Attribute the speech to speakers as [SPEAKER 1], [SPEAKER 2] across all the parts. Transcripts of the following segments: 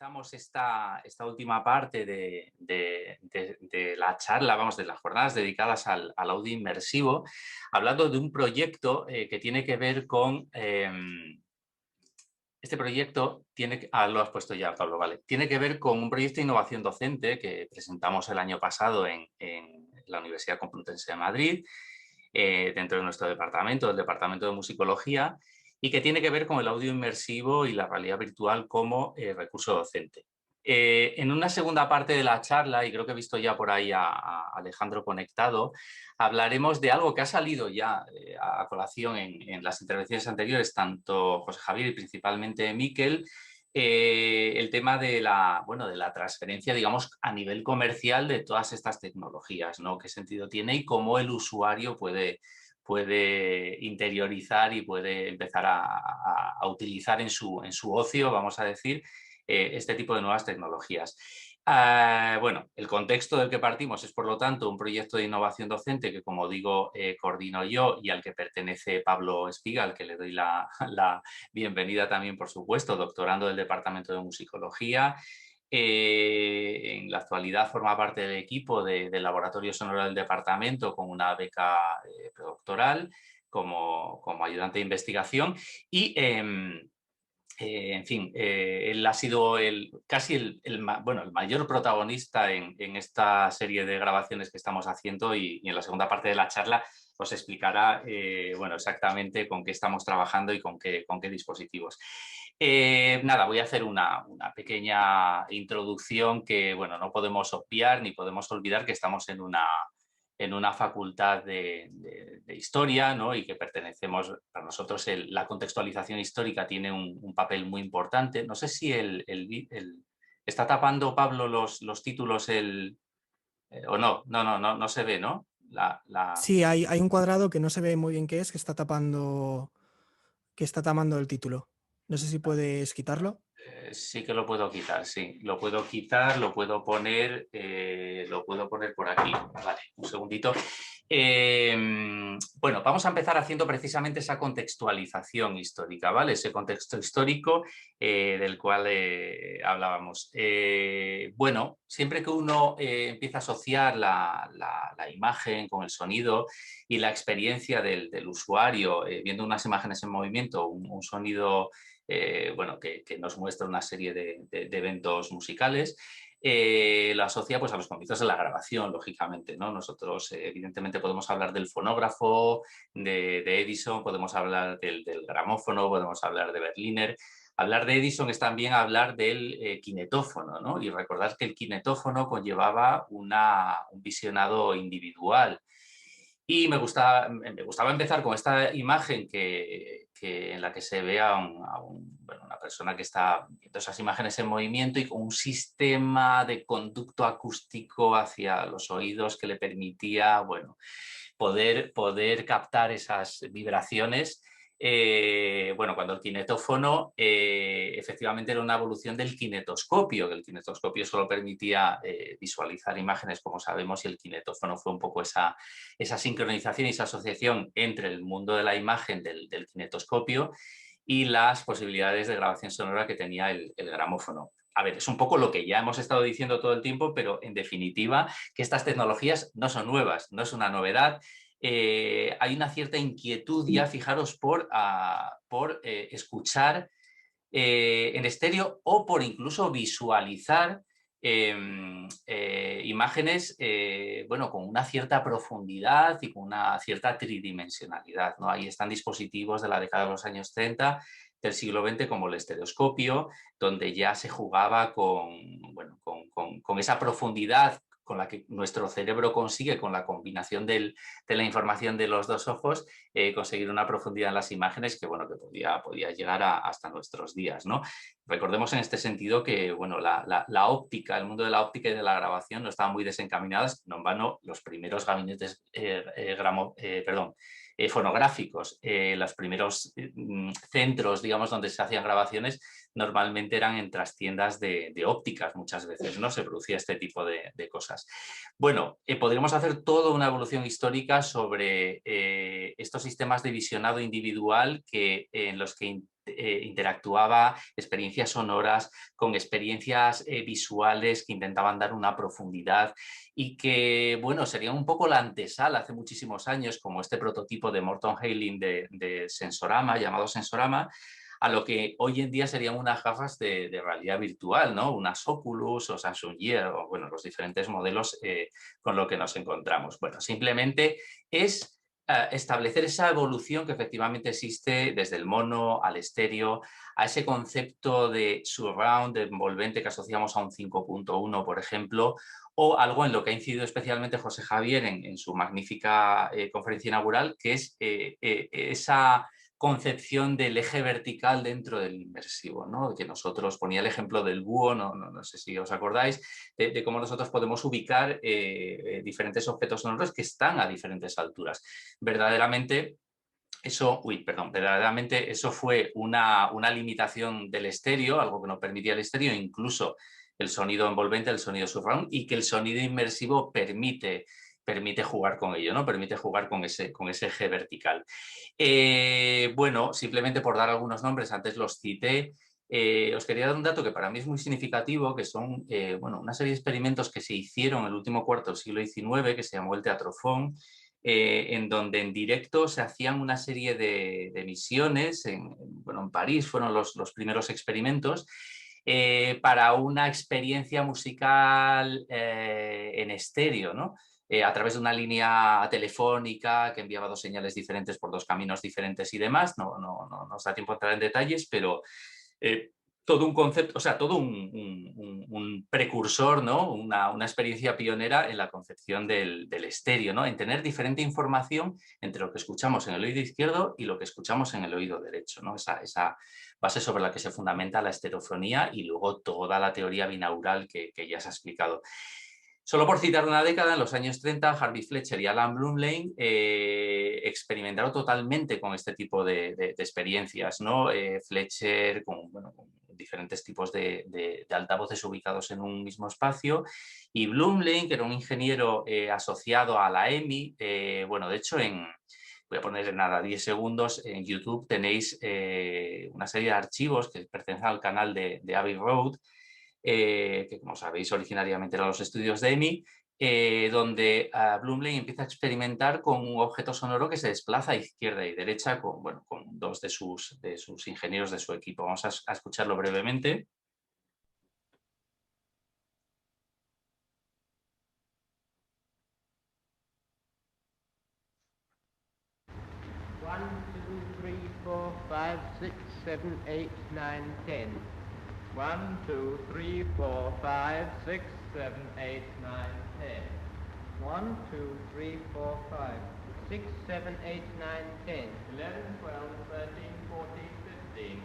[SPEAKER 1] finalizamos esta última parte de la charla, vamos, de las jornadas dedicadas al audio inmersivo, hablando de un proyecto que tiene que ver con... este proyecto tiene, lo has puesto ya, Pablo, vale. Tiene que ver con un proyecto de innovación docente que presentamos el año pasado en la Universidad Complutense de Madrid, dentro de nuestro departamento, el Departamento de Musicología, y que tiene que ver con el audio inmersivo y la realidad virtual como recurso docente. En una segunda parte de la charla, y creo que he visto ya por ahí a Alejandro conectado, hablaremos de algo que ha salido ya a colación en las intervenciones anteriores, tanto José Javier y principalmente Miquel, el tema de la transferencia, digamos, a nivel comercial de todas estas tecnologías, ¿no? ¿Qué sentido tiene y cómo el usuario puede interiorizar y puede empezar a utilizar en su ocio, vamos a decir, este tipo de nuevas tecnologías? Bueno, el contexto del que partimos es, por lo tanto, un proyecto de innovación docente que, como digo, coordino yo y al que pertenece Pablo Espiga, al que le doy la bienvenida también, por supuesto, doctorando del Departamento de Musicología. En la actualidad forma parte del equipo del Laboratorio Sonoro del Departamento con una beca predoctoral como ayudante de investigación y... en fin, él ha sido casi el mayor protagonista en esta serie de grabaciones que estamos haciendo y en la segunda parte de la charla os explicará bueno, exactamente con qué estamos trabajando y con qué dispositivos. Nada, voy a hacer una pequeña introducción que bueno, no podemos obviar ni podemos olvidar que estamos en una facultad de historia, ¿no? Y que pertenecemos, para nosotros la contextualización histórica tiene un papel muy importante. No sé si está tapando, Pablo, los títulos o no se ve, ¿no?
[SPEAKER 2] Sí, hay un cuadrado que no se ve muy bien qué es, que está tapando el título. No sé si puedes quitarlo.
[SPEAKER 1] Sí que lo puedo quitar, sí. Lo puedo quitar, lo puedo poner por aquí. Vale, un segundito. Bueno, vamos a empezar haciendo precisamente esa contextualización histórica, ¿vale? Ese contexto histórico del cual hablábamos. Bueno, siempre que uno empieza a asociar la imagen con el sonido y la experiencia del usuario, viendo unas imágenes en movimiento, un sonido bueno, que nos muestra una serie de eventos musicales, lo asocia pues, a los comienzos de la grabación, lógicamente, ¿no? Nosotros, evidentemente, podemos hablar del fonógrafo, de Edison, podemos hablar del gramófono, podemos hablar de Berliner. Hablar de Edison es también hablar del kinetófono, ¿no? Y recordar que el kinetófono conllevaba un visionado individual. Y me gustaba empezar con esta imagen en la que se ve bueno, una persona que está viendo esas imágenes en movimiento y con un sistema de conducto acústico hacia los oídos que le permitía, bueno, poder captar esas vibraciones. Bueno, cuando el kinetófono efectivamente era una evolución del kinetoscopio, que el kinetoscopio solo permitía visualizar imágenes, como sabemos, y el kinetófono fue un poco esa sincronización y esa asociación entre el mundo de la imagen del kinetoscopio y las posibilidades de grabación sonora que tenía el gramófono. A ver, es un poco lo que ya hemos estado diciendo todo el tiempo, pero en definitiva que estas tecnologías no son nuevas, no es una novedad. Hay una cierta inquietud ya, fijaros, por escuchar en estéreo o por incluso visualizar imágenes bueno, con una cierta profundidad y con una cierta tridimensionalidad, ¿no? Ahí están dispositivos de la década de los años 30 del siglo XX como el estereoscopio, donde ya se jugaba bueno, con esa profundidad con la que nuestro cerebro consigue, con la combinación de la información de los dos ojos, conseguir una profundidad en las imágenes que, bueno, que podía llegar hasta nuestros días, ¿no? Recordemos en este sentido que, bueno, la óptica, el mundo de la óptica y de la grabación no estaban muy desencaminadas, no en vano los primeros gabinetes fonográficos, los primeros centros, digamos, donde se hacían grabaciones, normalmente eran en trastiendas de ópticas muchas veces, ¿no? Se producía este tipo de cosas. Bueno, podríamos hacer toda una evolución histórica sobre estos sistemas de visionado individual en los que interactuaba experiencias sonoras con experiencias visuales que intentaban dar una profundidad y que, bueno, serían un poco la antesala hace muchísimos años, como este prototipo de Morton Heiling de Sensorama, llamado Sensorama, a lo que hoy en día serían unas gafas de realidad virtual, ¿no? Unas Oculus o Samsung Gear, o bueno, los diferentes modelos con lo que nos encontramos. Bueno, simplemente es establecer esa evolución que efectivamente existe desde el mono al estéreo, a ese concepto de surround, de envolvente que asociamos a un 5.1, por ejemplo, o algo en lo que ha incidido especialmente José Javier en su magnífica conferencia inaugural, que es esa concepción del eje vertical dentro del inmersivo, ¿no? Que nosotros ponía el ejemplo del búho, no sé si os acordáis, de cómo nosotros podemos ubicar diferentes objetos sonoros que están a diferentes alturas. Verdaderamente eso fue una limitación del estéreo, algo que no permitía el estéreo, incluso el sonido envolvente, el sonido surround, y que el sonido inmersivo permite jugar con ello, ¿no? Permite jugar con ese eje vertical. Bueno, simplemente por dar algunos nombres, antes los cité, os quería dar un dato que para mí es muy significativo, que son bueno, una serie de experimentos que se hicieron en el último cuarto del siglo XIX, que se llamó el Teatrofón, en donde en directo se hacían una serie de emisiones, bueno, en París fueron los primeros experimentos, para una experiencia musical en estéreo, ¿no? A través de una línea telefónica que enviaba dos señales diferentes por dos caminos diferentes y demás. No nos da tiempo a entrar en detalles, pero todo un concepto, o sea, todo un precursor, ¿no? Una experiencia pionera en la concepción del estéreo, ¿no? En tener diferente información entre lo que escuchamos en el oído izquierdo y lo que escuchamos en el oído derecho, ¿no? Esa base sobre la que se fundamenta la estereofonía y luego toda la teoría binaural que ya se ha explicado. Solo por citar una década, en los años 30, Harvey Fletcher y Alan Blumlein experimentaron totalmente con este tipo de experiencias, ¿no? Fletcher con diferentes tipos de altavoces ubicados en un mismo espacio, y Blumlein, que era un ingeniero asociado a la EMI, bueno, de hecho, voy a poner en nada 10 segundos, en YouTube tenéis una serie de archivos que pertenecen al canal de Abbey Road, que como sabéis originariamente eran los estudios de EMI, donde Blumlein empieza a experimentar con un objeto sonoro que se desplaza a izquierda y derecha con, bueno, con dos de sus ingenieros de su equipo. Vamos a escucharlo brevemente.
[SPEAKER 3] One, two, three, four, five, six, seven, eight, nine, 10. 1, 2, 3, 4, 5, 6, 7, 8, 9, 10. 1, 2, 3, 4, 5, 6, 7, 8, 9, 10. 11, 12, 13, 14, 15.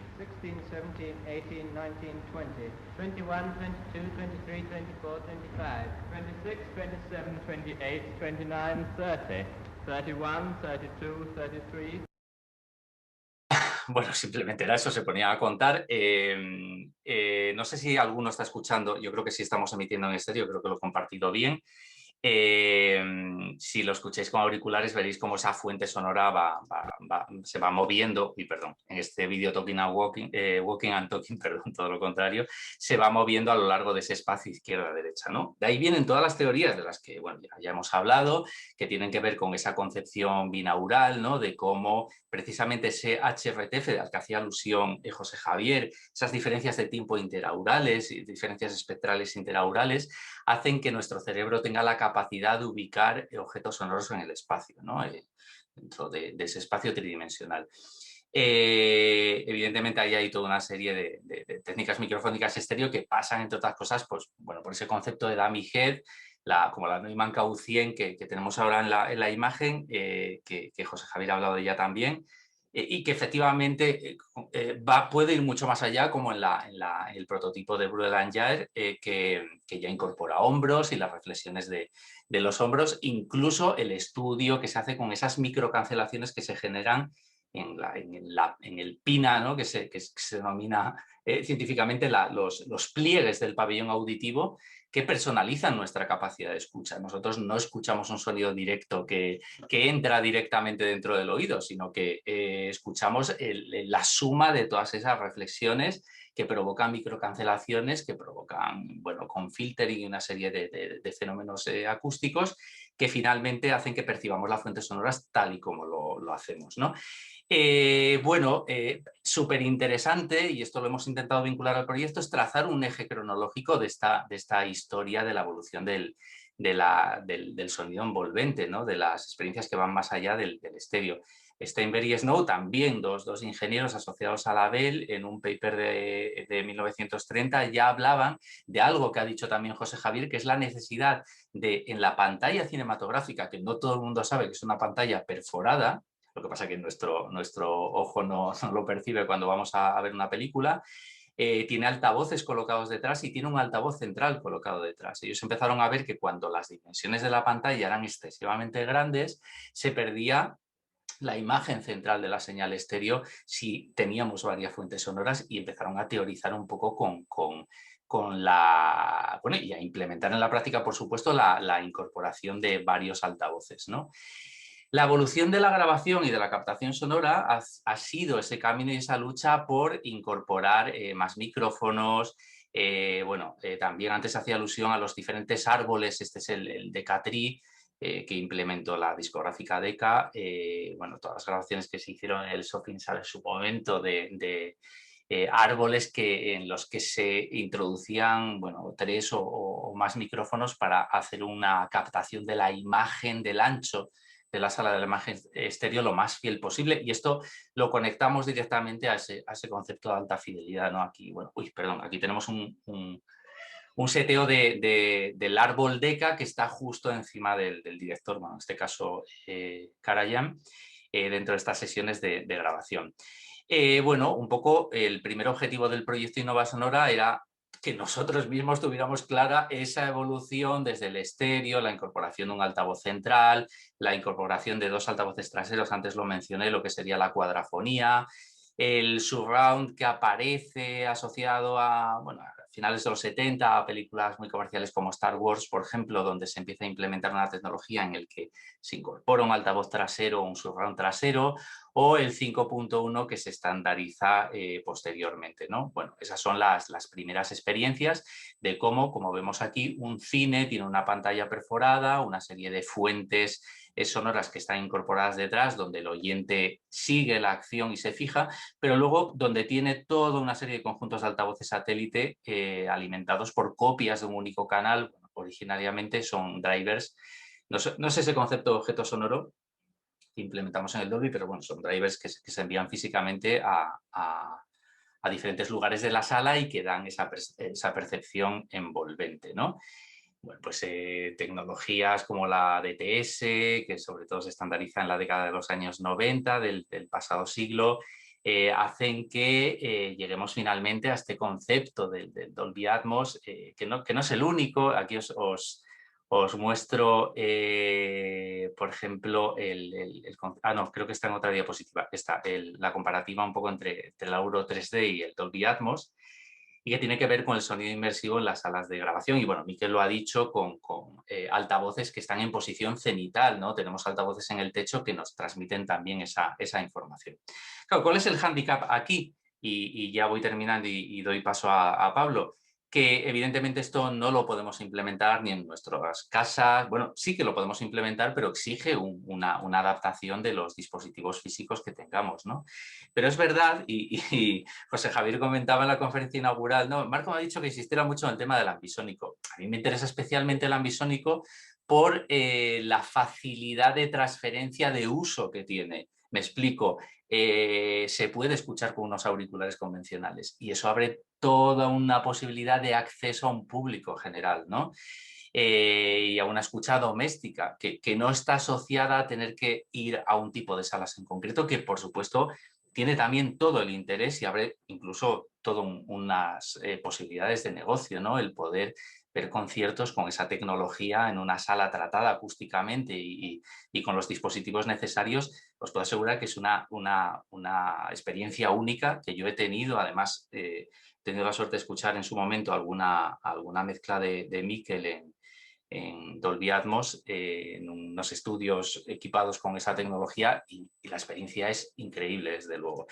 [SPEAKER 3] 16, 17, 18, 19, 20. 21, 22, 23, 24, 25. 26, 27, 28, 29, 30. 31, 32, 33.
[SPEAKER 1] Bueno, simplemente era eso, se ponía a contar. No sé si alguno está escuchando, yo creo que sí estamos emitiendo en estéreo, creo que lo he compartido bien. Si lo escucháis con auriculares veréis cómo esa fuente sonora se va moviendo, y perdón, en este vídeo Talking and Walking, Walking and Talking, perdón, todo lo contrario, se va moviendo a lo largo de ese espacio izquierda-derecha, ¿no? De ahí vienen todas las teorías de las que, bueno, ya hemos hablado, que tienen que ver con esa concepción binaural, ¿no? De cómo precisamente ese HRTF al que hacía alusión José Javier, esas diferencias de tiempo interaurales y diferencias espectrales interaurales, hacen que nuestro cerebro tenga la capacidad de ubicar objetos sonoros en el espacio, ¿no? Dentro de ese espacio tridimensional. Evidentemente ahí hay toda una serie de técnicas microfónicas estéreo que pasan, entre otras cosas, pues, bueno, por ese concepto de dummy head, como la Neumann KU100 que tenemos ahora en la imagen, que José Javier ha hablado de ella también, y que efectivamente puede ir mucho más allá, como en el prototipo de Breuer que ya incorpora hombros y las reflexiones de los hombros, incluso el estudio que se hace con esas microcancelaciones que se generan en el PINA, ¿no? que se denomina científicamente los pliegues del pabellón auditivo, que personalizan nuestra capacidad de escucha. Nosotros no escuchamos un sonido directo que entra directamente dentro del oído, sino que escuchamos la suma de todas esas reflexiones que provocan microcancelaciones, que provocan, bueno, con filtering y una serie de fenómenos acústicos que finalmente hacen que percibamos las fuentes sonoras tal y como lo hacemos, ¿no? Súper interesante, y esto lo hemos intentado vincular al proyecto, es trazar un eje cronológico de esta historia de la evolución del sonido envolvente, ¿no? De las experiencias que van más allá del estéreo. Steinberg y Snow, también dos ingenieros asociados a la Bell, en un paper de 1930 ya hablaban de algo que ha dicho también José Javier, que es la necesidad de, en la pantalla cinematográfica, que no todo el mundo sabe que es una pantalla perforada, lo que pasa es que nuestro ojo no lo percibe cuando vamos a ver una película, tiene altavoces colocados detrás y tiene un altavoz central colocado detrás. Ellos empezaron a ver que cuando las dimensiones de la pantalla eran excesivamente grandes, se perdía la imagen central de la señal estéreo si teníamos varias fuentes sonoras, y empezaron a teorizar un poco bueno, y a implementar en la práctica, por supuesto, la incorporación de varios altavoces, ¿no? La evolución de la grabación y de la captación sonora ha sido ese camino y esa lucha por incorporar más micrófonos. También antes hacía alusión a los diferentes árboles. Este es el Decatri, que implementó la discográfica Decca. Todas las grabaciones que se hicieron en el Sofins en su momento de árboles en los que se introducían, bueno, 3 o más micrófonos para hacer una captación de la imagen del ancho de la sala de la imagen estéreo lo más fiel posible, y esto lo conectamos directamente a ese concepto de alta fidelidad, ¿no? Aquí, aquí tenemos un seteo del árbol Decca que está justo encima del director, bueno, en este caso Karajan, dentro de estas sesiones de grabación. Un poco el primer objetivo del proyecto Innova Sonora era que nosotros mismos tuviéramos clara esa evolución desde el estéreo, la incorporación de un altavoz central, la incorporación de 2 altavoces traseros, antes lo mencioné, lo que sería la cuadrafonía, el surround que aparece asociado a finales de los 70, a películas muy comerciales como Star Wars, por ejemplo, donde se empieza a implementar una tecnología en el que se incorpora un altavoz trasero o un surround trasero, o el 5.1 que se estandariza posteriormente, ¿no? Bueno, esas son las primeras experiencias de cómo, como vemos aquí, un cine tiene una pantalla perforada, una serie de fuentes sonoras que están incorporadas detrás, donde el oyente sigue la acción y se fija, pero luego donde tiene toda una serie de conjuntos de altavoces satélite alimentados por copias de un único canal. Bueno, originariamente son drivers. No sé ese concepto de objeto sonoro que implementamos en el Dolby, pero bueno, son drivers que se envían físicamente a diferentes lugares de la sala y que dan esa percepción envolvente, ¿no? Bueno, pues tecnologías como la DTS, que sobre todo se estandariza en la década de los años 90 del pasado siglo, hacen que lleguemos finalmente a este concepto del Dolby Atmos, que no es el único. Aquí os muestro, por ejemplo, creo que está en otra diapositiva, está la comparativa un poco entre el Auro 3D y el Dolby Atmos, y que tiene que ver con el sonido inmersivo en las salas de grabación. Y bueno, Miquel lo ha dicho con altavoces que están en posición cenital, ¿no? Tenemos altavoces en el techo que nos transmiten también esa información. Claro, ¿cuál es el hándicap aquí? Y ya voy terminando y doy paso a Pablo. Que evidentemente esto no lo podemos implementar ni en nuestras casas. Bueno, sí que lo podemos implementar, pero exige una adaptación de los dispositivos físicos que tengamos, ¿no? Pero es verdad, y José Javier comentaba en la conferencia inaugural, ¿no? Marco me ha dicho que insistiera mucho en el tema del ambisónico. A mí me interesa especialmente el ambisónico por la facilidad de transferencia de uso que tiene. Me explico. Se puede escuchar con unos auriculares convencionales y eso abre toda una posibilidad de acceso a un público general, ¿no? Y a una escucha doméstica que no está asociada a tener que ir a un tipo de salas en concreto, que por supuesto tiene también todo el interés y abre incluso todas unas posibilidades de negocio, ¿no? El poder ver conciertos con esa tecnología en una sala tratada acústicamente y con los dispositivos necesarios, os puedo asegurar que es una experiencia única que yo he tenido. Además, he tenido la suerte de escuchar en su momento alguna mezcla de Mikel en Dolby Atmos, en unos estudios equipados con esa tecnología, y la experiencia es increíble, desde luego.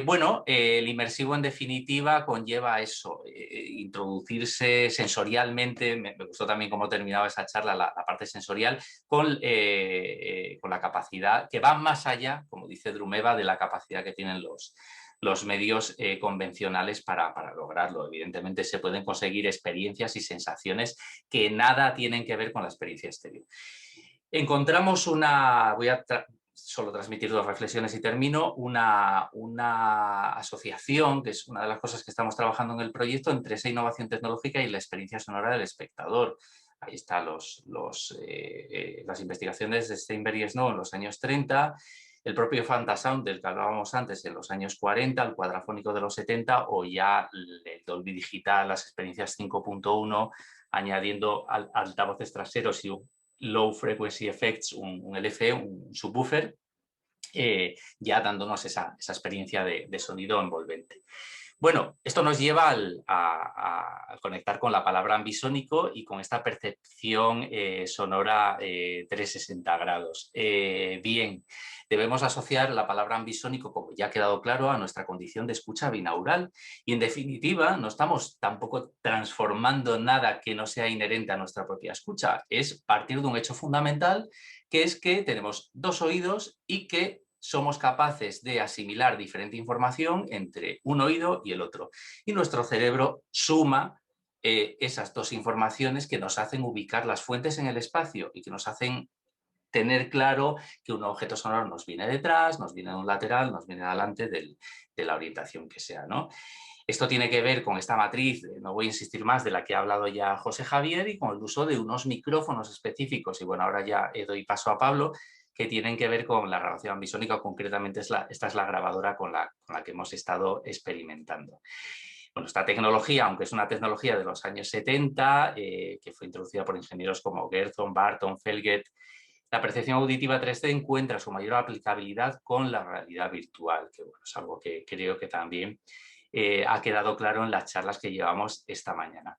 [SPEAKER 1] Bueno, el inmersivo en definitiva conlleva eso, introducirse sensorialmente. Me gustó también cómo terminaba esa charla, la parte sensorial, con la capacidad que va más allá, como dice Drumeva, de la capacidad que tienen los medios convencionales para lograrlo. Evidentemente se pueden conseguir experiencias y sensaciones que nada tienen que ver con la experiencia exterior. Encontramos voy a solo transmitir 2 reflexiones y termino, una asociación, que es una de las cosas que estamos trabajando en el proyecto, entre esa innovación tecnológica y la experiencia sonora del espectador. Ahí están las investigaciones de Steinberg y Snow en los años 30, el propio Fantasound del que hablábamos antes en los años 40, el cuadrafónico de los 70, o ya el Dolby Digital, las experiencias 5.1, añadiendo altavoces traseros y Low Frequency Effects, un LFE, un subwoofer, ya dándonos esa experiencia de sonido envolvente. Bueno, esto nos lleva a conectar con la palabra ambisónico y con esta percepción sonora 360 grados. Bien, debemos asociar la palabra ambisónico, como ya ha quedado claro, a nuestra condición de escucha binaural, y en definitiva no estamos tampoco transformando nada que no sea inherente a nuestra propia escucha. Es partir de un hecho fundamental, que es que tenemos 2 oídos y que somos capaces de asimilar diferente información entre un oído y el otro. Y nuestro cerebro suma esas 2 informaciones que nos hacen ubicar las fuentes en el espacio y que nos hacen tener claro que un objeto sonoro nos viene detrás, nos viene de un lateral, nos viene delante de la orientación que sea, ¿no? Esto tiene que ver con esta matriz, no voy a insistir más, de la que ha hablado ya José Javier, y con el uso de unos micrófonos específicos. Y bueno, ahora ya doy paso a Pablo, que tienen que ver con la grabación ambisónica. Concretamente esta es la grabadora con la que hemos estado experimentando. Bueno, esta tecnología, aunque es una tecnología de los años 70, que fue introducida por ingenieros como Gerson, Barton, Felget, la percepción auditiva 3D encuentra su mayor aplicabilidad con la realidad virtual, que bueno, es algo que creo que también ha quedado claro en las charlas que llevamos esta mañana.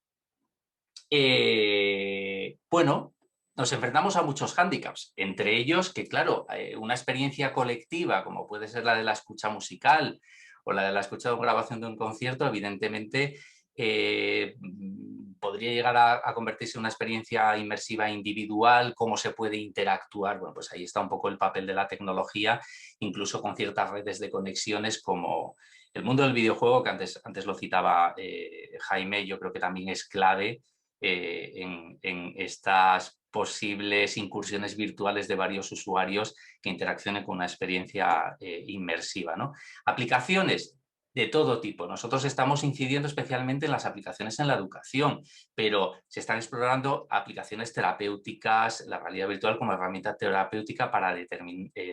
[SPEAKER 1] Bueno, nos enfrentamos a muchos hándicaps, entre ellos que, claro, una experiencia colectiva, como puede ser la de la escucha musical o la de la escucha de grabación de un concierto, evidentemente podría llegar a convertirse en una experiencia inmersiva individual. ¿Cómo se puede interactuar? Bueno, pues ahí está un poco el papel de la tecnología, incluso con ciertas redes de conexiones, como el mundo del videojuego, que antes lo citaba Jaime. Yo creo que también es clave en estas posibles incursiones virtuales de varios usuarios que interaccionen con una experiencia inmersiva, ¿no? Aplicaciones de todo tipo. Nosotros estamos incidiendo especialmente en las aplicaciones en la educación, pero se están explorando aplicaciones terapéuticas, la realidad virtual como herramienta terapéutica para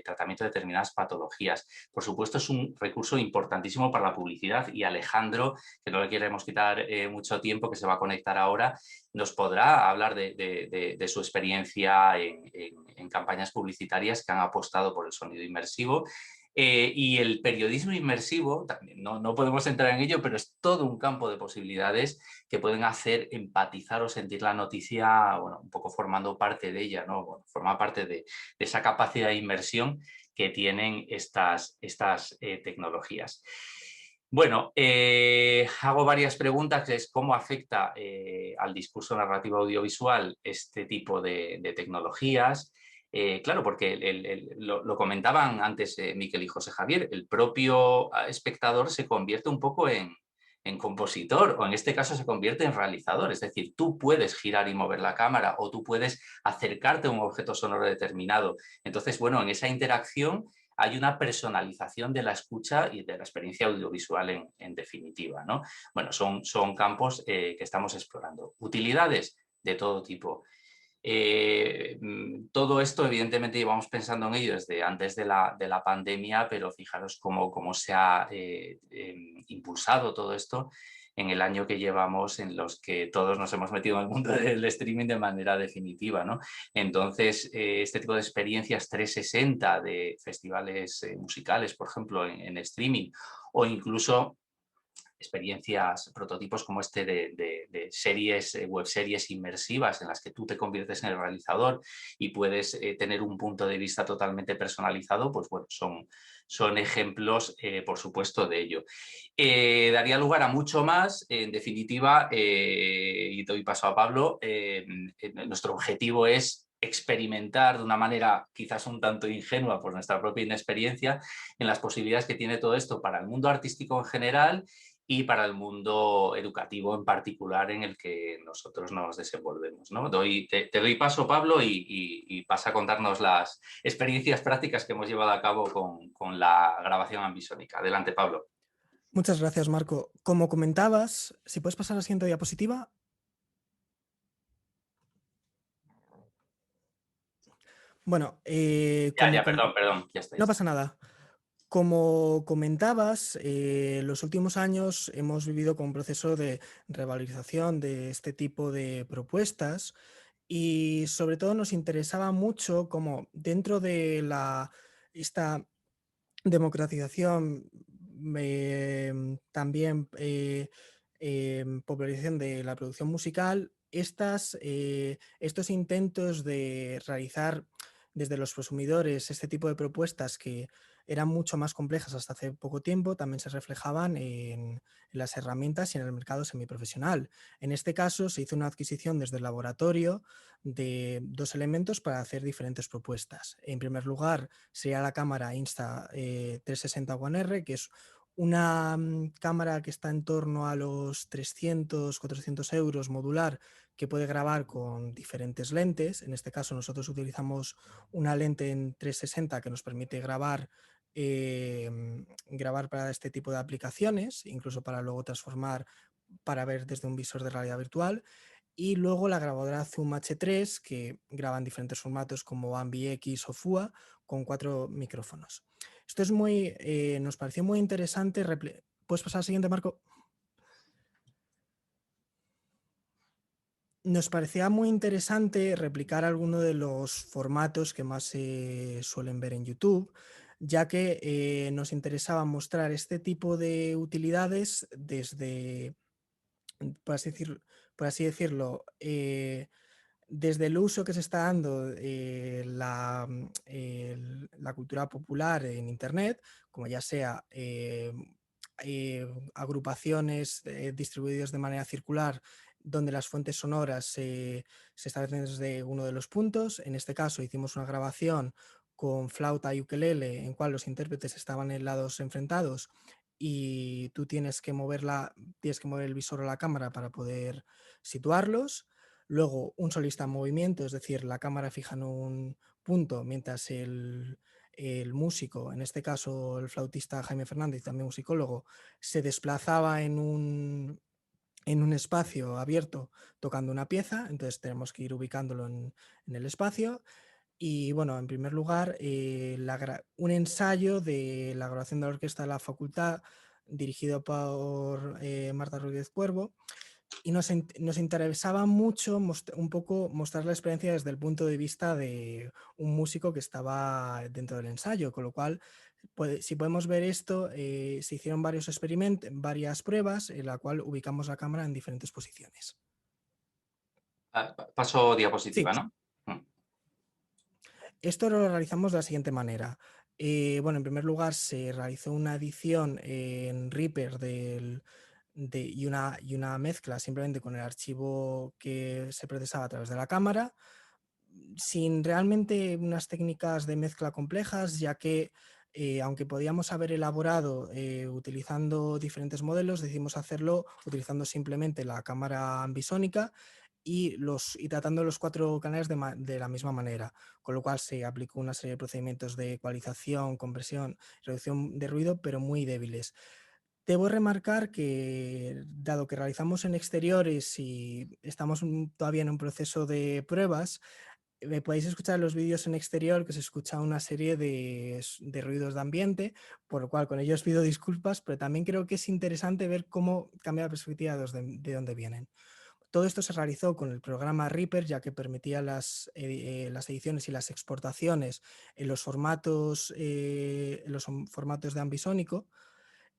[SPEAKER 1] tratamiento de determinadas patologías. Por supuesto, es un recurso importantísimo para la publicidad, y Alejandro, que no le queremos quitar mucho tiempo, que se va a conectar ahora, nos podrá hablar de su experiencia en campañas publicitarias que han apostado por el sonido inmersivo. Y el periodismo inmersivo, también no podemos entrar en ello, pero es todo un campo de posibilidades que pueden hacer empatizar o sentir la noticia, bueno, un poco formando parte de ella, ¿no? Bueno, forma parte de esa capacidad de inmersión que tienen estas tecnologías. Bueno, hago varias preguntas, que es cómo afecta al discurso narrativo audiovisual este tipo de tecnologías. Claro, porque lo comentaban antes Mikel y José Javier, el propio espectador se convierte un poco en compositor, o en este caso se convierte en realizador. Es decir, tú puedes girar y mover la cámara, o tú puedes acercarte a un objeto sonoro determinado. Entonces, bueno, en esa interacción hay una personalización de la escucha y de la experiencia audiovisual en definitiva, ¿no? Bueno, son campos que estamos explorando. Utilidades de todo tipo. Todo esto, evidentemente, llevamos pensando en ello desde antes de la pandemia, pero fijaros cómo se ha impulsado todo esto en el año que llevamos, en los que todos nos hemos metido en el mundo del streaming de manera definitiva, ¿no? Entonces, este tipo de experiencias 360 de festivales musicales, por ejemplo, en streaming, o incluso experiencias, prototipos como este de series, webseries inmersivas en las que tú te conviertes en el realizador y puedes tener un punto de vista totalmente personalizado, pues bueno, son ejemplos, por supuesto, de ello. Daría lugar a mucho más. En definitiva, y doy paso a Pablo, nuestro objetivo es experimentar de una manera quizás un tanto ingenua por nuestra propia inexperiencia en las posibilidades que tiene todo esto para el mundo artístico en general y para el mundo educativo en particular en el que nosotros nos desenvolvemos, ¿no? Te doy paso, Pablo, y pasa a contarnos las experiencias prácticas que hemos llevado a cabo con la grabación ambisónica. Adelante, Pablo.
[SPEAKER 2] Muchas gracias, Marco. Como comentabas, si puedes pasar a la siguiente diapositiva. Bueno,
[SPEAKER 1] perdón, ya está.
[SPEAKER 2] No pasa nada. Como comentabas, los últimos años hemos vivido con un proceso de revalorización de este tipo de propuestas y sobre todo nos interesaba mucho cómo dentro de esta democratización, también popularización de la producción musical, estos intentos de realizar desde los consumidores este tipo de propuestas que eran mucho más complejas hasta hace poco tiempo, también se reflejaban en las herramientas y en el mercado semiprofesional. En este caso se hizo una adquisición desde el laboratorio de 2 elementos para hacer diferentes propuestas. En primer lugar, sería la cámara Insta360 One R, que es una cámara que está en torno a los 300-400 euros modular, que puede grabar con diferentes lentes. En este caso nosotros utilizamos una lente en 360 que nos permite grabar para este tipo de aplicaciones, incluso para luego transformar para ver desde un visor de realidad virtual. Y luego la grabadora Zoom H3, que graba en diferentes formatos como AmbiX o FUA, con 4 micrófonos. Esto es nos pareció muy interesante. ¿Puedes pasar al siguiente, Marco? Nos parecía muy interesante replicar alguno de los formatos que más se suelen ver en YouTube, ya que nos interesaba mostrar este tipo de utilidades desde, por así decirlo, desde el uso que se está dando la cultura popular en Internet, como ya sea agrupaciones distribuidas de manera circular, donde las fuentes sonoras se establecen desde uno de los puntos. En este caso hicimos una grabación con flauta y ukelele, en cual los intérpretes estaban en lados enfrentados y tú tienes que mover el visor o la cámara para poder situarlos. Luego un solista en movimiento, es decir, la cámara fija en un punto mientras el músico, en este caso el flautista Jaime Fernández, también musicólogo, se desplazaba en un espacio abierto tocando una pieza. Entonces tenemos que ir ubicándolo en el espacio. Y bueno, en primer lugar, un ensayo de la grabación de la orquesta de la facultad, dirigido por Marta Rodríguez Cuervo, y nos interesaba mucho un poco mostrar la experiencia desde el punto de vista de un músico que estaba dentro del ensayo, con lo cual, si podemos ver esto, se hicieron varias pruebas en la cual ubicamos la cámara en diferentes posiciones.
[SPEAKER 1] Paso diapositiva,
[SPEAKER 2] Sí.
[SPEAKER 1] ¿no?
[SPEAKER 2] Esto lo realizamos de la siguiente manera. Bueno, en primer lugar se realizó una edición en Reaper y una mezcla simplemente con el archivo que se procesaba a través de la cámara, sin realmente unas técnicas de mezcla complejas, ya que aunque podíamos haber elaborado utilizando diferentes modelos, decidimos hacerlo utilizando simplemente la cámara ambisónica y tratando los 4 canales de la misma manera, con lo cual se aplicó una serie de procedimientos de ecualización, compresión, reducción de ruido, pero muy débiles. Debo remarcar que, dado que realizamos en exteriores y estamos todavía en un proceso de pruebas, podéis escuchar los vídeos en exterior que se escucha una serie de ruidos de ambiente, por lo cual con ellos pido disculpas, pero también creo que es interesante ver cómo cambia la perspectiva de dónde vienen. Todo esto se realizó con el programa Reaper, ya que permitía las ediciones y las exportaciones en los formatos de ambisónico.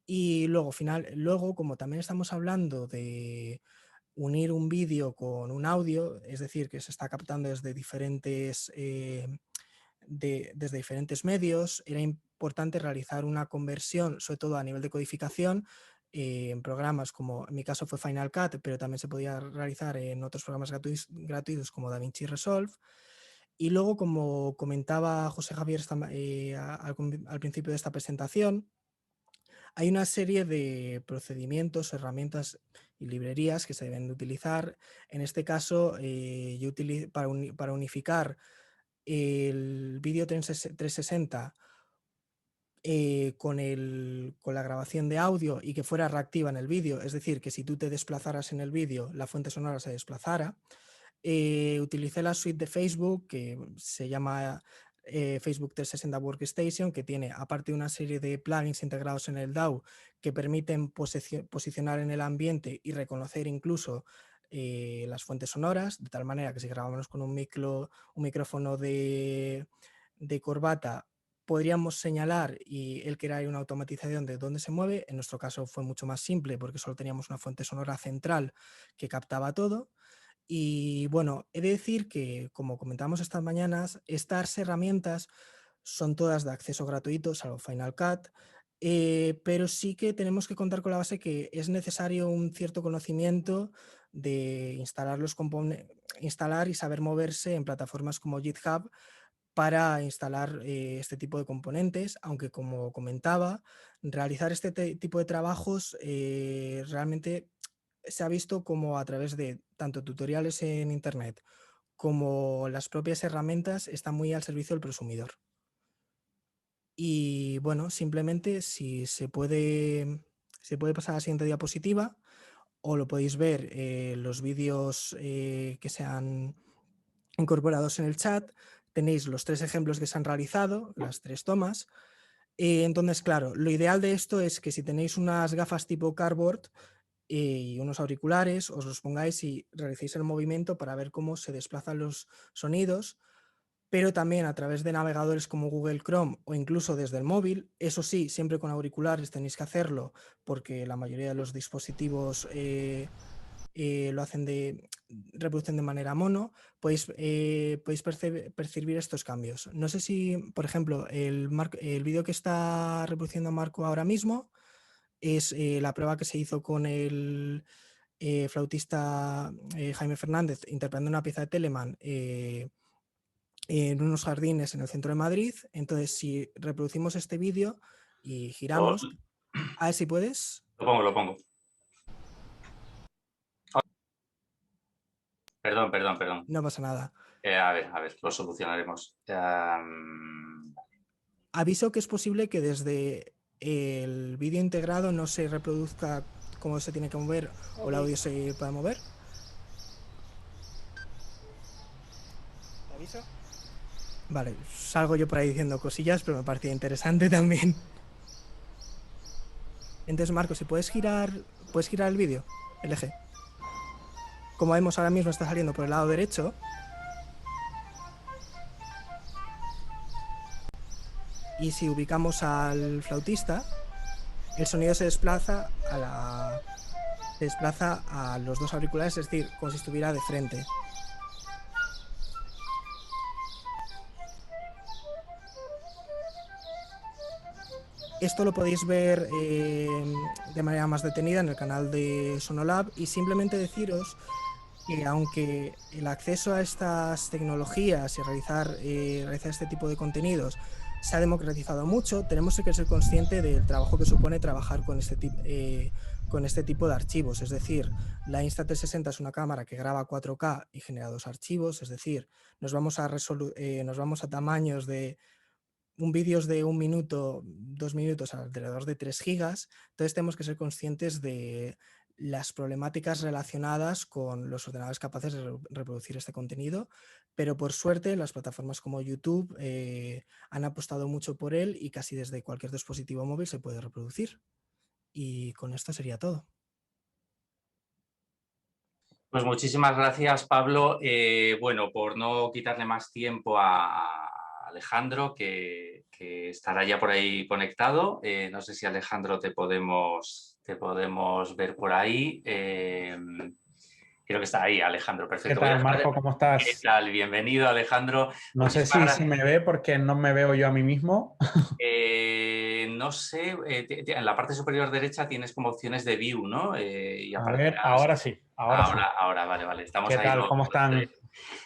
[SPEAKER 2] Y luego, como también estamos hablando de unir un vídeo con un audio, es decir, que se está captando desde diferentes medios, era importante realizar una conversión, sobre todo a nivel de codificación, en programas como, en mi caso fue Final Cut, pero también se podía realizar en otros programas gratuitos como DaVinci Resolve. Y luego, como comentaba José Javier al principio de esta presentación, hay una serie de procedimientos, herramientas y librerías que se deben de utilizar. En este caso, para unificar el vídeo 360 con la grabación de audio y que fuera reactiva en el vídeo, es decir, que si tú te desplazaras en el vídeo, la fuente sonora se desplazara. Utilicé la suite de Facebook que se llama Facebook 360 Workstation, que tiene, aparte de una serie de plugins integrados en el DAW que permiten posicionar en el ambiente y reconocer incluso las fuentes sonoras, de tal manera que si grabamos con un micrófono de corbata, podríamos señalar y él crear una automatización de dónde se mueve. En nuestro caso fue mucho más simple porque solo teníamos una fuente sonora central que captaba todo. Y bueno, he de decir que, como comentamos estas mañanas, estas herramientas son todas de acceso gratuito, salvo Final Cut, pero sí que tenemos que contar con la base que es necesario un cierto conocimiento de instalar y saber moverse en plataformas como GitHub para instalar este tipo de componentes, aunque como comentaba, realizar este tipo de trabajos realmente se ha visto como a través de tanto tutoriales en internet como las propias herramientas están muy al servicio del prosumidor. Y bueno, simplemente si se puede pasar a la siguiente diapositiva, o lo podéis ver los vídeos que se han incorporados en el chat. Tenéis los 3 ejemplos que se han realizado, las 3 tomas. Entonces, claro, lo ideal de esto es que si tenéis unas gafas tipo cardboard y unos auriculares, os los pongáis y realicéis el movimiento para ver cómo se desplazan los sonidos, pero también a través de navegadores como Google Chrome o incluso desde el móvil. Eso sí, siempre con auriculares tenéis que hacerlo porque la mayoría de los dispositivos lo hacen reproducen de manera mono. Podéis percibir estos cambios. No sé si, por ejemplo, el vídeo que está reproduciendo Marco ahora mismo es la prueba que se hizo con el flautista Jaime Fernández interpretando una pieza de Telemann en unos jardines en el centro de Madrid. Entonces, si reproducimos este vídeo y giramos, a ver si puedes.
[SPEAKER 1] Lo pongo. Perdón.
[SPEAKER 2] No pasa nada.
[SPEAKER 1] A ver, lo solucionaremos.
[SPEAKER 2] Aviso que es posible que desde el vídeo integrado no se reproduzca cómo se tiene que mover o el audio se pueda mover. ¿Te aviso? Vale, salgo yo por ahí diciendo cosillas, pero me parecía interesante también. Entonces, Marco, si puedes girar el vídeo, el eje. Como vemos ahora mismo está saliendo por el lado derecho. Y si ubicamos al flautista, el sonido se desplaza a los 2 auriculares, es decir, como si estuviera de frente. Esto lo podéis ver de manera más detenida en el canal de Sonolab, y simplemente deciros que aunque el acceso a estas tecnologías y realizar este tipo de contenidos se ha democratizado mucho, tenemos que ser conscientes del trabajo que supone trabajar con este tipo de archivos. Es decir, la Insta360 es una cámara que graba 4K y genera 2 archivos, es decir, nos vamos a tamaños de un vídeo es de 1 minuto, 2 minutos, alrededor de 3 gigas, entonces tenemos que ser conscientes de las problemáticas relacionadas con los ordenadores capaces de reproducir este contenido, pero por suerte las plataformas como YouTube han apostado mucho por él y casi desde cualquier dispositivo móvil se puede reproducir. Y con esto sería todo.
[SPEAKER 1] Pues muchísimas gracias, Pablo. Bueno, por no quitarle más tiempo a Alejandro, que estará ya por ahí conectado. No sé si, Alejandro, te podemos ver por ahí. Creo que está ahí, Alejandro.
[SPEAKER 4] ¿Qué
[SPEAKER 1] Perfecto.
[SPEAKER 4] tal, Marco? ¿Cómo
[SPEAKER 1] ¿Qué
[SPEAKER 4] estás?
[SPEAKER 1] tal? Bienvenido, Alejandro.
[SPEAKER 4] No sé si me ve porque no me veo yo a mí mismo.
[SPEAKER 1] No sé, en la parte superior derecha tienes como opciones de view, ¿no? Y
[SPEAKER 4] A ver, ahora sí, ahora sí.
[SPEAKER 1] Ahora, vale. Estamos
[SPEAKER 4] ¿Qué
[SPEAKER 1] ahí.
[SPEAKER 4] tal? ¿Cómo están?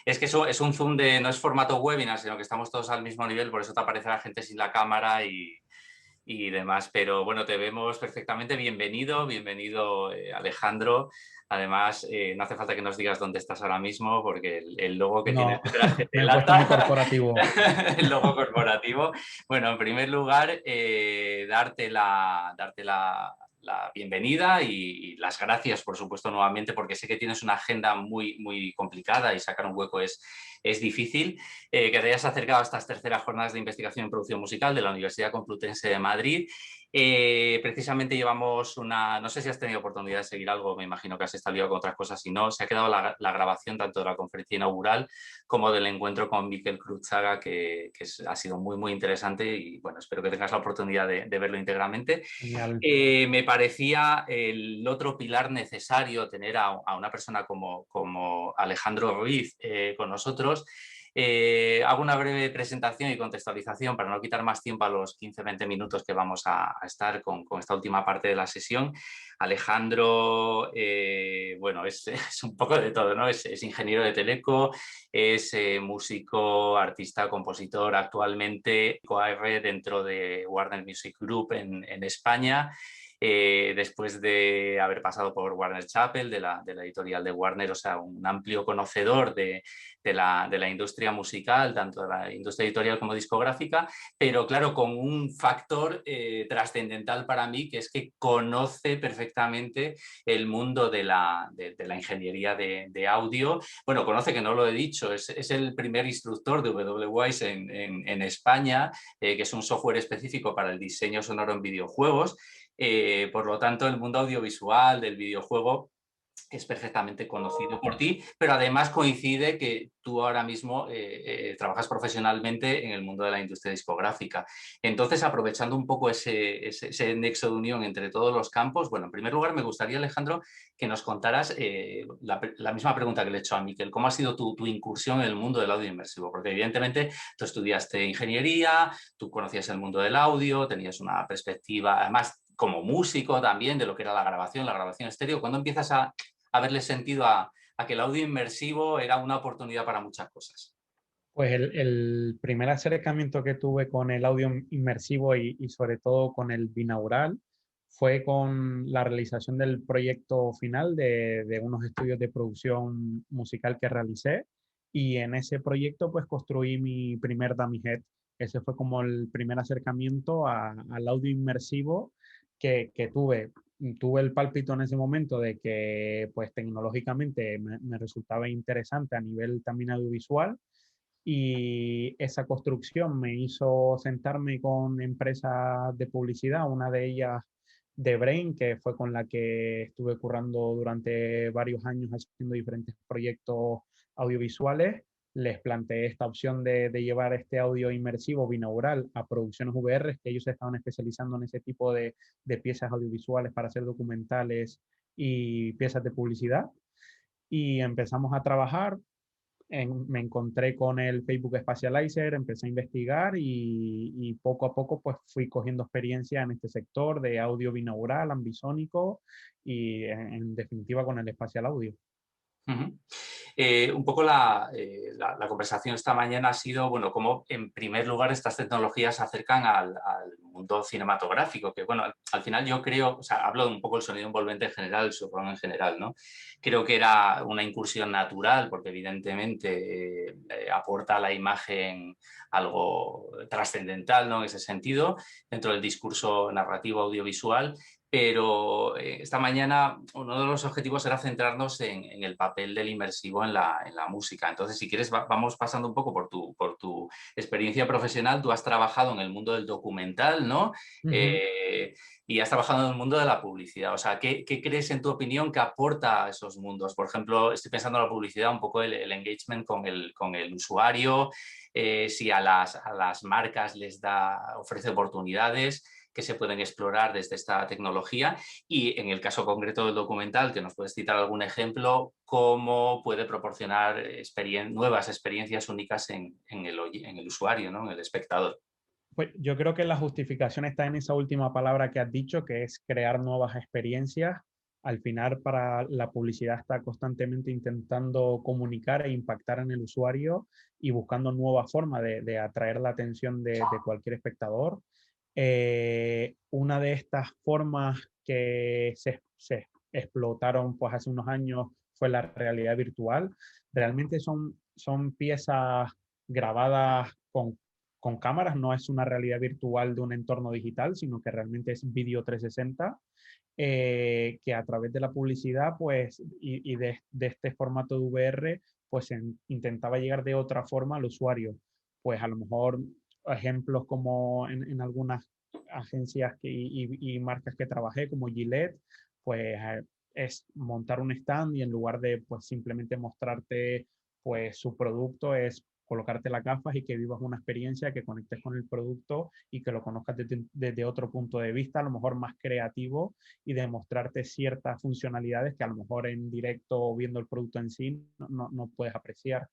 [SPEAKER 1] Es que es un Zoom no es formato webinar, sino que estamos todos al mismo nivel, por eso te aparece la gente sin la cámara y demás. Pero bueno, te vemos perfectamente. Bienvenido, Alejandro. Además, no hace falta que nos digas dónde estás ahora mismo, porque el logo que tienes
[SPEAKER 4] No,
[SPEAKER 1] detrás te
[SPEAKER 4] me he puesto muy corporativo.
[SPEAKER 1] el logo corporativo. Bueno, en primer lugar, darte la bienvenida y las gracias, por supuesto, nuevamente, porque sé que tienes una agenda muy complicada y sacar un hueco es difícil. Que te hayas acercado a estas terceras jornadas de investigación en producción musical de la Universidad Complutense de Madrid. Precisamente llevamos no sé si has tenido oportunidad de seguir algo, me imagino que has estado liado con otras cosas, si no, se ha quedado la grabación tanto de la conferencia inaugural como del encuentro con Mikel Cruzaga, que ha sido muy interesante y bueno, espero que tengas la oportunidad de verlo íntegramente.
[SPEAKER 4] Genial.
[SPEAKER 1] Me parecía el otro pilar necesario tener a una persona como Alejandro Ruiz con nosotros. Hago una breve presentación y contextualización para no quitar más tiempo a los 15-20 minutos que vamos a estar con esta última parte de la sesión. Alejandro, bueno, es un poco de todo, ¿no? Es ingeniero de teleco, es músico, artista, compositor, actualmente QAR dentro de Warner Music Group en España. Después de haber pasado por Warner Chappell, de la editorial de Warner, o sea, un amplio conocedor de la industria musical, tanto de la industria editorial como discográfica, pero claro, con un factor trascendental para mí, que es que conoce perfectamente el mundo de la ingeniería de audio. Bueno, conoce, que no lo he dicho, es el primer instructor de W-Wise en España, que es un software específico para el diseño sonoro en videojuegos. Por lo tanto, el mundo audiovisual del videojuego es perfectamente conocido por ti, pero además coincide que tú ahora mismo trabajas profesionalmente en el mundo de la industria discográfica. Entonces, aprovechando un poco ese nexo de unión entre todos los campos, bueno, en primer lugar me gustaría, Alejandro, que nos contaras la misma pregunta que le he hecho a Mikel. ¿Cómo ha sido tu incursión en el mundo del audio inmersivo? Porque evidentemente tú estudiaste ingeniería, tú conocías el mundo del audio, tenías una perspectiva, además como músico también, de lo que era la grabación estéreo. ¿Cuándo empiezas a verle sentido a que el audio inmersivo era una oportunidad para muchas cosas?
[SPEAKER 4] Pues el primer acercamiento que tuve con el audio inmersivo y sobre todo con el binaural fue con la realización del proyecto final de unos estudios de producción musical que realicé, y en ese proyecto pues construí mi primer dummy head. Ese fue como el primer acercamiento al audio inmersivo que tuve. Tuve el pálpito en ese momento de que pues tecnológicamente me resultaba interesante a nivel también audiovisual, y esa construcción me hizo sentarme con empresas de publicidad, una de ellas de Brain, que fue con la que estuve currando durante varios años haciendo diferentes proyectos audiovisuales. Les planteé esta opción de llevar este audio inmersivo binaural a producciones VR, que ellos se estaban especializando en ese tipo de piezas audiovisuales para hacer documentales y piezas de publicidad. Y empezamos a trabajar. Me encontré con el Facebook Spatializer, empecé a investigar y poco a poco pues fui cogiendo experiencia en este sector de audio binaural, ambisónico y en definitiva con el espacial audio.
[SPEAKER 1] Un poco la conversación esta mañana ha sido, bueno, cómo en primer lugar estas tecnologías se acercan al mundo cinematográfico, que bueno, al final yo creo, o sea, hablo de un poco del sonido envolvente en general, el surround en general, ¿no? Creo que era una incursión natural porque evidentemente aporta a la imagen algo trascendental, ¿no? En ese sentido, dentro del discurso narrativo audiovisual. Pero esta mañana uno de los objetivos era centrarnos en el papel del inmersivo en la música. Entonces, si quieres, vamos pasando un poco por tu experiencia profesional. Tú has trabajado en el mundo del documental, ¿no? Y has trabajado en el mundo de la publicidad. O sea, ¿qué crees, en tu opinión, que aporta a esos mundos? Por ejemplo, estoy pensando en la publicidad, un poco el engagement con el usuario, si a las marcas les ofrece oportunidades que se pueden explorar desde esta tecnología, y en el caso concreto del documental, que nos puedes citar algún ejemplo, cómo puede proporcionar nuevas experiencias únicas en el usuario, ¿no? En el espectador.
[SPEAKER 4] Pues yo creo que la justificación está en esa última palabra que has dicho, que es crear nuevas experiencias. Al final, para la publicidad está constantemente intentando comunicar e impactar en el usuario y buscando nuevas formas de atraer la atención de cualquier espectador. Una de estas formas que se explotaron pues, hace unos años fue la realidad virtual. Realmente son piezas grabadas con cámaras, no es una realidad virtual de un entorno digital, sino que realmente es vídeo 360, que a través de la publicidad pues, y de este formato de VR, pues intentaba llegar de otra forma al usuario. Pues a lo mejor ejemplos como en algunas agencias y marcas que trabajé, como Gillette, pues es montar un stand y en lugar de pues simplemente mostrarte pues su producto, es colocarte las gafas y que vivas una experiencia, que conectes con el producto y que lo conozcas desde otro punto de vista, a lo mejor más creativo, y demostrarte ciertas funcionalidades que a lo mejor en directo o viendo el producto en sí no puedes apreciar.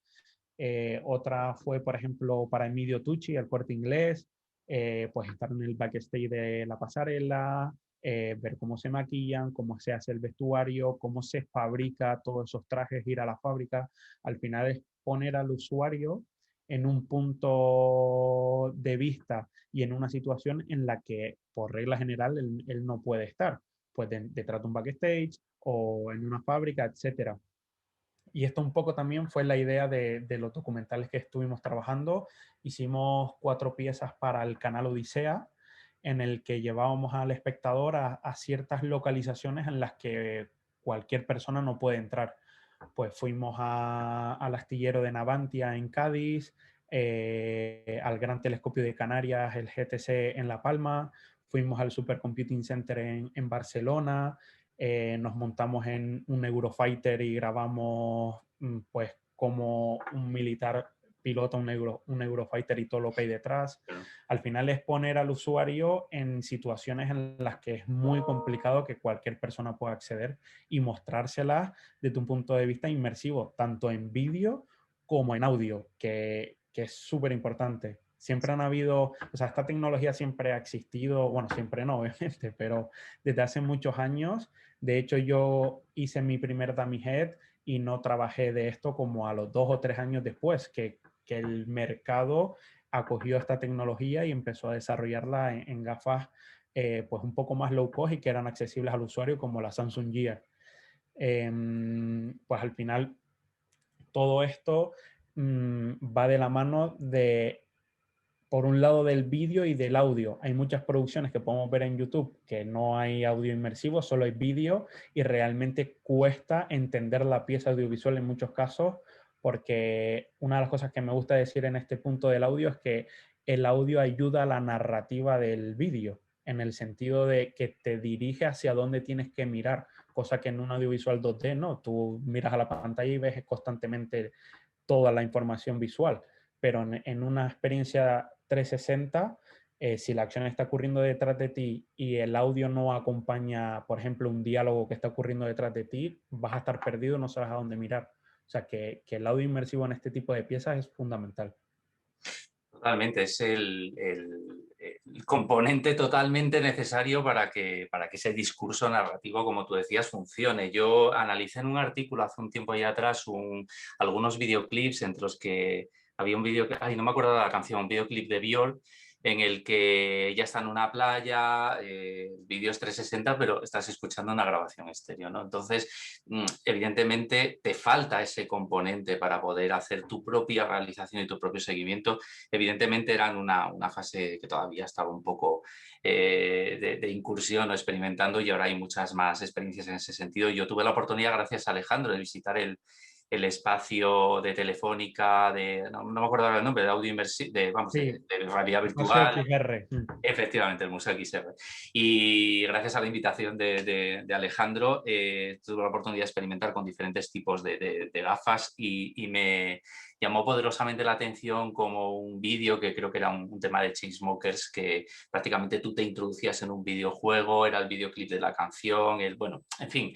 [SPEAKER 4] Otra fue, por ejemplo, para Emilio Tucci, el Corte Inglés, pues estar en el backstage de la pasarela, ver cómo se maquillan, cómo se hace el vestuario, cómo se fabrica todos esos trajes, ir a la fábrica. Al final es poner al usuario en un punto de vista y en una situación en la que, por regla general, él no puede estar, pues detrás de un backstage o en una fábrica, etcétera. Y esto un poco también fue la idea de los documentales que estuvimos trabajando. Hicimos 4 piezas para el canal Odisea, en el que llevábamos al espectador a ciertas localizaciones en las que cualquier persona no puede entrar. Pues fuimos al astillero de Navantia en Cádiz, al Gran Telescopio de Canarias, el GTC en La Palma, fuimos al Supercomputing Center en Barcelona, nos montamos en un Eurofighter y grabamos pues como un militar pilota un Eurofighter y todo lo que hay detrás. Al final es poner al usuario en situaciones en las que es muy complicado que cualquier persona pueda acceder y mostrárselas desde un punto de vista inmersivo, tanto en vídeo como en audio, que es súper importante. Siempre han habido, o sea, esta tecnología siempre ha existido, bueno, siempre no, obviamente, pero desde hace muchos años. De hecho, yo hice mi primer dummy head y no trabajé de esto como a los 2 o 3 años después, que el mercado acogió esta tecnología y empezó a desarrollarla en gafas pues un poco más low cost y que eran accesibles al usuario, como la Samsung Gear. Pues al final todo esto va de la mano de, por un lado, del vídeo y del audio. Hay muchas producciones que podemos ver en YouTube que no hay audio inmersivo, solo hay vídeo, y realmente cuesta entender la pieza audiovisual en muchos casos, porque una de las cosas que me gusta decir en este punto del audio es que el audio ayuda a la narrativa del vídeo, en el sentido de que te dirige hacia dónde tienes que mirar, cosa que en un audiovisual 2D no, tú miras a la pantalla y ves constantemente toda la información visual, pero en una experiencia 360, si la acción está ocurriendo detrás de ti y el audio no acompaña, por ejemplo, un diálogo que está ocurriendo detrás de ti, vas a estar perdido, no sabes a dónde mirar. O sea, que el audio inmersivo en este tipo de piezas es fundamental.
[SPEAKER 1] Totalmente, es el componente totalmente necesario para que ese discurso narrativo, como tú decías, funcione. Yo analicé en un artículo hace un tiempo ya atrás algunos videoclips entre los que había un vídeo, no me acuerdo de la canción, un videoclip de Björk, en el que ya está en una playa, vídeo es 360, pero estás escuchando una grabación estéreo, ¿no? Entonces, evidentemente te falta ese componente para poder hacer tu propia realización y tu propio seguimiento. Evidentemente era en una fase que todavía estaba un poco de incursión o experimentando, y ahora hay muchas más experiencias en ese sentido. Yo tuve la oportunidad, gracias a Alejandro, de visitar el espacio de Telefónica, no me acuerdo ahora el nombre, de audio inmersivo,
[SPEAKER 4] Sí,
[SPEAKER 1] de realidad
[SPEAKER 4] Museo
[SPEAKER 1] virtual.
[SPEAKER 4] XR.
[SPEAKER 1] Efectivamente, el Museo XR. Y gracias a la invitación de Alejandro, tuve la oportunidad de experimentar con diferentes tipos de gafas, y me llamó poderosamente la atención como un vídeo que creo que era un tema de Chainsmokers, que prácticamente tú te introducías en un videojuego, era el videoclip de la canción, bueno, en fin,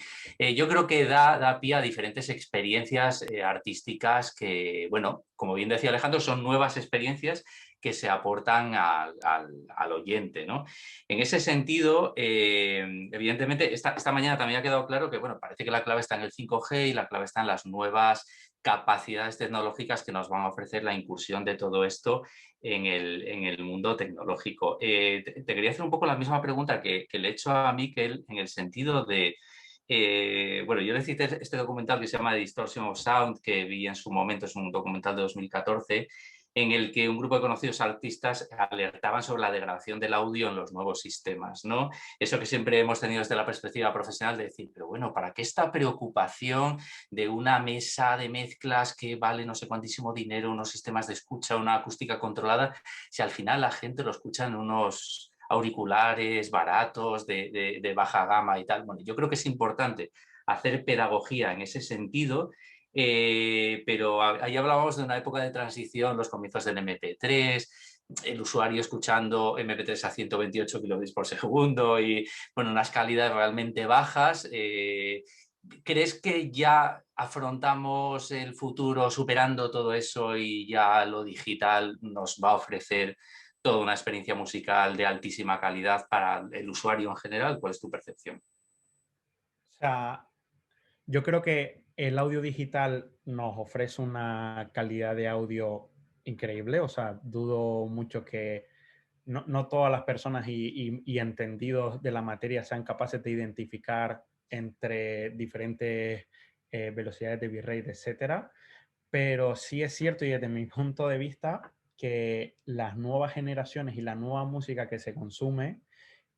[SPEAKER 1] yo creo que da pie a diferentes experiencias artísticas que, bueno, como bien decía Alejandro, son nuevas experiencias que se aportan al oyente, ¿no? En ese sentido, evidentemente, esta mañana también ha quedado claro que, bueno, parece que la clave está en el 5G y la clave está en las nuevas capacidades tecnológicas que nos van a ofrecer la incursión de todo esto en el mundo tecnológico. Te quería hacer un poco la misma pregunta que le he hecho a Miquel, en el sentido de, bueno, yo le cité este documental que se llama The Distortion of Sound, que vi en su momento, es un documental de 2014, en el que un grupo de conocidos artistas alertaban sobre la degradación del audio en los nuevos sistemas, ¿no? Eso que siempre hemos tenido desde la perspectiva profesional de decir, pero bueno, ¿para qué esta preocupación de una mesa de mezclas que vale no sé cuantísimo dinero, unos sistemas de escucha, una acústica controlada, si al final la gente lo escucha en unos auriculares baratos de baja gama y tal? Bueno, yo creo que es importante hacer pedagogía en ese sentido, pero ahí hablábamos de una época de transición, los comienzos del MP3, el usuario escuchando MP3 a 128 kilobits por segundo y, bueno, unas calidades realmente bajas. ¿Crees que ya afrontamos el futuro superando todo eso y ya lo digital nos va a ofrecer toda una experiencia musical de altísima calidad para el usuario en general? ¿Cuál es tu percepción?
[SPEAKER 4] O sea, yo creo que el audio digital nos ofrece una calidad de audio increíble. O sea, dudo mucho que no todas las personas y entendidos de la materia sean capaces de identificar entre diferentes velocidades de bitrate, etcétera. Pero sí es cierto, y desde mi punto de vista, que las nuevas generaciones y la nueva música que se consume,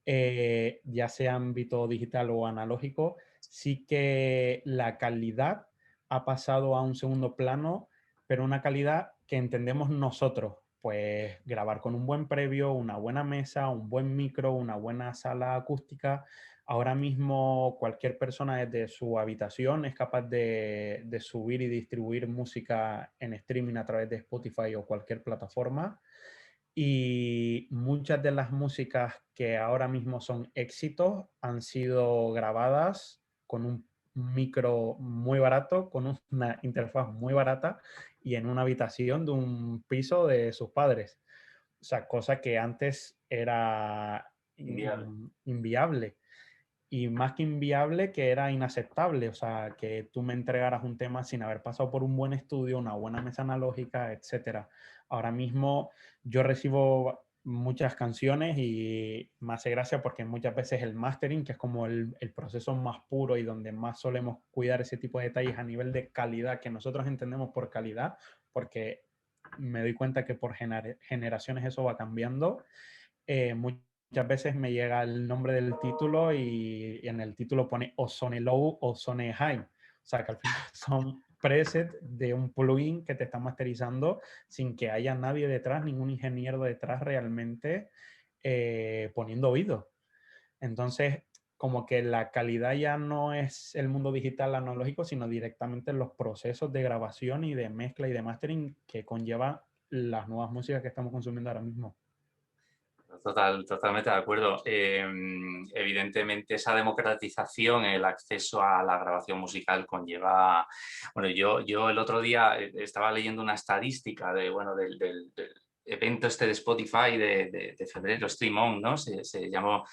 [SPEAKER 4] ya sea ámbito digital o analógico, sí que la calidad ha pasado a un segundo plano, pero una calidad que entendemos nosotros, pues grabar con un buen previo, una buena mesa, un buen micro, una buena sala acústica. Ahora mismo cualquier persona desde su habitación es capaz de subir y distribuir música en streaming a través de Spotify o cualquier plataforma. Y muchas de las músicas que ahora mismo son éxitos han sido grabadas con un micro muy barato, con una interfaz muy barata y en una habitación de un piso de sus padres. O sea, cosa que antes era
[SPEAKER 1] Inviable.
[SPEAKER 4] inviable. Y más que inviable, que era inaceptable. O sea, que tú me entregaras un tema sin haber pasado por un buen estudio, una buena mesa analógica, etcétera. Ahora mismo yo recibo muchas canciones y me hace gracia porque muchas veces el mastering, que es como el proceso más puro y donde más solemos cuidar ese tipo de detalles a nivel de calidad, que nosotros entendemos por calidad, porque me doy cuenta que por generaciones eso va cambiando. Muchas veces me llega el nombre del título y en el título pone Ozone Low o Ozone High. O sea, que al final son presets de un plugin que te está masterizando sin que haya nadie detrás, ningún ingeniero detrás realmente poniendo oído. Entonces, como que la calidad ya no es el mundo digital analógico, sino directamente los procesos de grabación y de mezcla y de mastering que conlleva las nuevas músicas que estamos consumiendo ahora mismo.
[SPEAKER 1] Totalmente de acuerdo. Evidentemente esa democratización, el acceso a la grabación musical conlleva... Bueno, yo el otro día estaba leyendo una estadística del evento este de Spotify de febrero, Stream On, ¿no? Se llamó.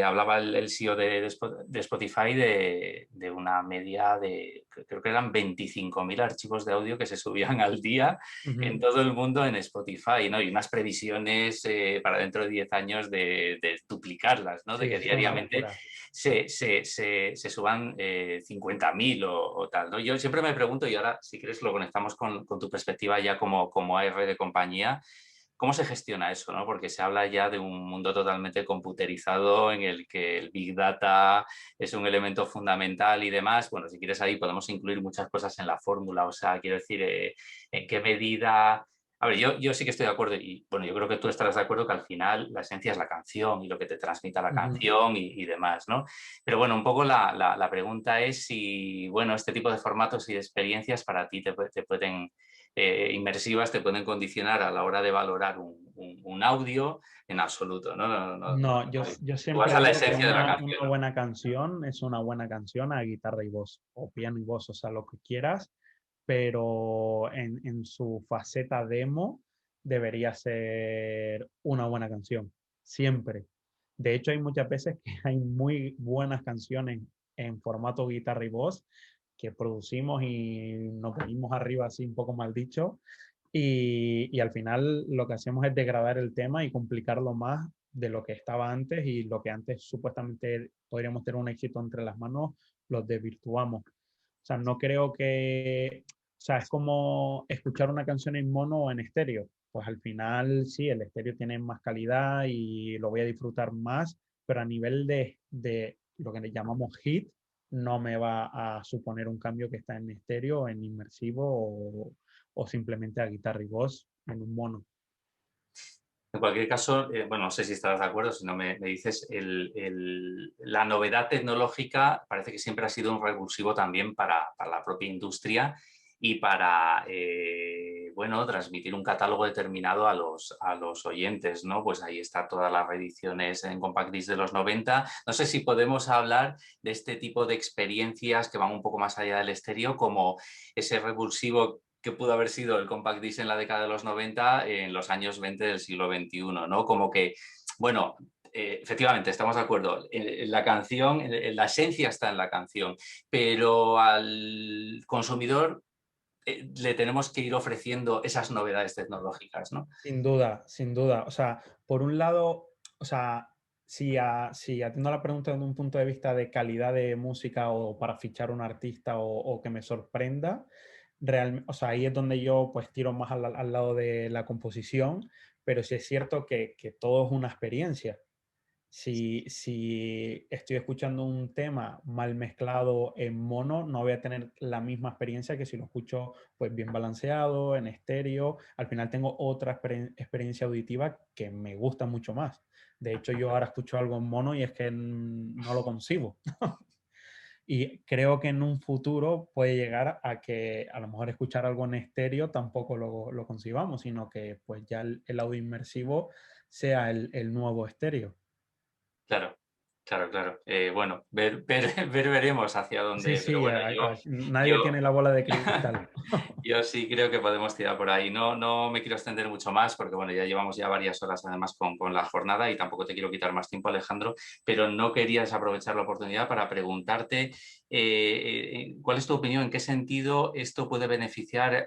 [SPEAKER 1] hablaba el CEO de Spotify de una media de, creo que eran 25.000 archivos de audio que se subían al día en todo el mundo en Spotify, ¿no? Y unas previsiones para dentro de 10 años de duplicarlas, ¿no? De
[SPEAKER 4] Sí,
[SPEAKER 1] que
[SPEAKER 4] eso es una
[SPEAKER 1] diariamente
[SPEAKER 4] locura.
[SPEAKER 1] se suban 50.000 o tal, ¿no? Yo siempre me pregunto, y ahora si quieres lo conectamos con tu perspectiva ya como AR de compañía, ¿cómo se gestiona eso, no? Porque se habla ya de un mundo totalmente computerizado en el que el Big Data es un elemento fundamental y demás. Bueno, si quieres ahí podemos incluir muchas cosas en la fórmula. O sea, quiero decir, en qué medida... A ver, yo sí que estoy de acuerdo y bueno, yo creo que tú estarás de acuerdo que al final la esencia es la canción y lo que te transmita la canción y demás, ¿no? Pero bueno, un poco la pregunta es si, bueno, este tipo de formatos y de experiencias para ti te pueden inmersivas te pueden condicionar a la hora de valorar un audio en absoluto, ¿no?
[SPEAKER 4] No, yo
[SPEAKER 1] Tú vas
[SPEAKER 4] siempre
[SPEAKER 1] a la
[SPEAKER 4] digo que
[SPEAKER 1] esencia de la
[SPEAKER 4] una
[SPEAKER 1] canción, ¿no?
[SPEAKER 4] buena canción es una buena canción a guitarra y voz, o piano y voz, o sea, lo que quieras, pero en su faceta demo debería ser una buena canción, siempre. De hecho, hay muchas veces que hay muy buenas canciones en formato guitarra y voz que producimos y nos venimos arriba así un poco mal dicho y al final lo que hacemos es degradar el tema y complicarlo más de lo que estaba antes y lo que antes supuestamente podríamos tener un éxito entre las manos, lo desvirtuamos. O sea, no creo que, o sea, es como escuchar una canción en mono o en estéreo. Pues al final sí, el estéreo tiene más calidad y lo voy a disfrutar más, pero a nivel de lo que le llamamos hit, no me va a suponer un cambio que está en estéreo, en inmersivo o simplemente a guitarra y voz en un mono.
[SPEAKER 1] En cualquier caso, bueno, no sé si estarás de acuerdo, si no me dices, la novedad tecnológica parece que siempre ha sido un revulsivo también para la propia industria y para, bueno, transmitir un catálogo determinado a los oyentes, ¿no? Pues ahí está todas las reediciones en Compact Disc de los 90. No sé si podemos hablar de este tipo de experiencias que van un poco más allá del estéreo, como ese revulsivo que pudo haber sido el Compact Disc en la década de los 90 en los años 20 del siglo XXI, ¿no? Como que, bueno, efectivamente, estamos de acuerdo, la canción, la esencia está en la canción, pero al consumidor le tenemos que ir ofreciendo esas novedades tecnológicas, ¿no?
[SPEAKER 4] Sin duda, sin duda. O sea, por un lado, o sea, si atiendo a la pregunta desde un punto de vista de calidad de música o para fichar un artista o que me sorprenda, o sea, ahí es donde yo pues tiro más al lado de la composición, pero sí es cierto que todo es una experiencia. Si estoy escuchando un tema mal mezclado en mono, no voy a tener la misma experiencia que si lo escucho pues bien balanceado, en estéreo. Al final tengo otra experiencia auditiva que me gusta mucho más. De hecho, yo ahora escucho algo en mono y es que no lo concibo. Y creo que en un futuro puede llegar a que a lo mejor escuchar algo en estéreo tampoco lo concibamos, sino que pues ya el audio inmersivo sea el nuevo estéreo.
[SPEAKER 1] Claro, claro, claro. Bueno, veremos hacia
[SPEAKER 4] Sí,
[SPEAKER 1] dónde, pero
[SPEAKER 4] sí,
[SPEAKER 1] bueno,
[SPEAKER 4] nadie
[SPEAKER 1] yo,
[SPEAKER 4] tiene la bola de cristal.
[SPEAKER 1] yo sí creo que podemos tirar por ahí. No me quiero extender mucho más porque bueno, ya llevamos ya varias horas además con la jornada y tampoco te quiero quitar más tiempo, Alejandro, pero no quería desaprovechar la oportunidad para preguntarte ¿cuál es tu opinión? ¿En qué sentido esto puede beneficiar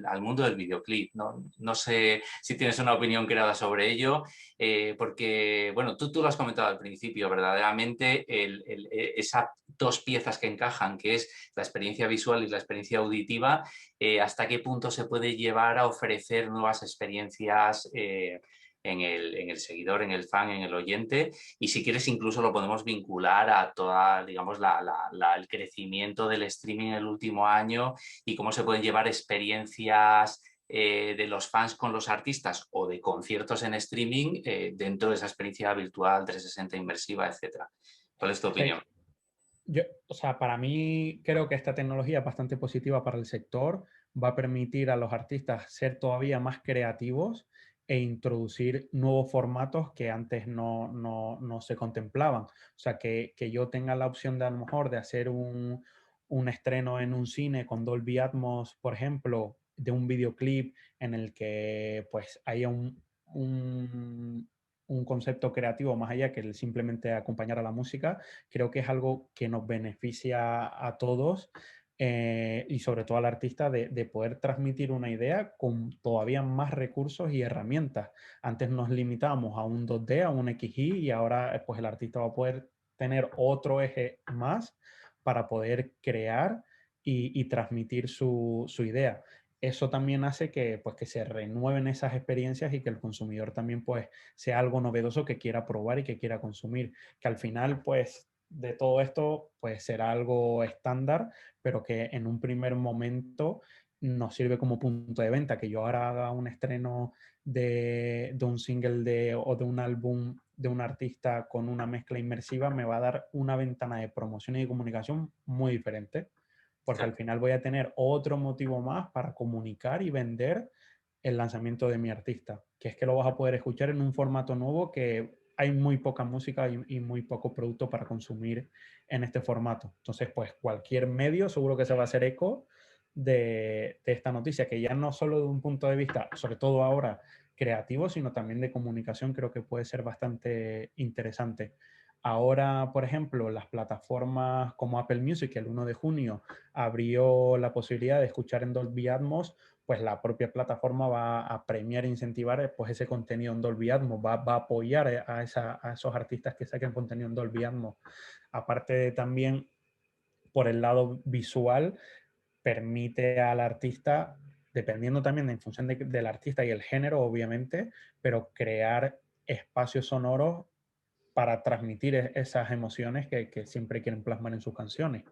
[SPEAKER 1] al mundo del videoclip? No sé si tienes una opinión creada sobre ello, porque bueno, tú lo has comentado al principio, verdaderamente esas dos piezas que encajan, que es la experiencia visual y la experiencia auditiva, hasta qué punto se puede llevar a ofrecer nuevas experiencias en el seguidor, en el fan, en el oyente, y si quieres incluso lo podemos vincular a toda, digamos, el crecimiento del streaming en el último año y cómo se pueden llevar experiencias de los fans con los artistas o de conciertos en streaming dentro de esa experiencia virtual 360 inmersiva, etcétera. ¿Cuál es tu opinión?
[SPEAKER 4] O sea, para mí creo que esta tecnología es bastante positiva para el sector, va a permitir a los artistas ser todavía más creativos e introducir nuevos formatos que antes no se contemplaban. O sea, que yo tenga la opción de a lo mejor de hacer un estreno en un cine con Dolby Atmos, por ejemplo, de un videoclip en el que pues haya un un concepto creativo más allá que el simplemente acompañar a la música, creo que es algo que nos beneficia a todos y sobre todo al artista de poder transmitir una idea con todavía más recursos y herramientas. Antes nos limitábamos a un 2D, a un XY y ahora pues el artista va a poder tener otro eje más para poder crear y transmitir su idea. Eso también hace que, pues, que se renueven esas experiencias y que el consumidor también pues, sea algo novedoso que quiera probar y que quiera consumir. Que al final, pues, de todo esto, pues será algo estándar, pero que en un primer momento nos sirve como punto de venta. Que yo ahora haga un estreno de un single o de un álbum de un artista con una mezcla inmersiva me va a dar una ventana de promoción y de comunicación muy diferente, porque al final voy a tener otro motivo más para comunicar y vender el lanzamiento de mi artista, que es que lo vas a poder escuchar en un formato nuevo que hay muy poca música y muy poco producto para consumir en este formato. Entonces, pues cualquier medio seguro que se va a hacer eco de esta noticia, que ya no solo de un punto de vista, sobre todo ahora, creativo, sino también de comunicación, creo que puede ser bastante interesante. Ahora, por ejemplo, las plataformas como Apple Music, el 1 de junio, abrió la posibilidad de escuchar en Dolby Atmos, pues la propia plataforma va a premiar e incentivar pues, ese contenido en Dolby Atmos, va a apoyar a esos artistas que saquen contenido en Dolby Atmos. Aparte también, por el lado visual, permite al artista, dependiendo también en función del artista y el género, obviamente, pero crear espacios sonoros para transmitir esas emociones que siempre quieren plasmar en sus canciones.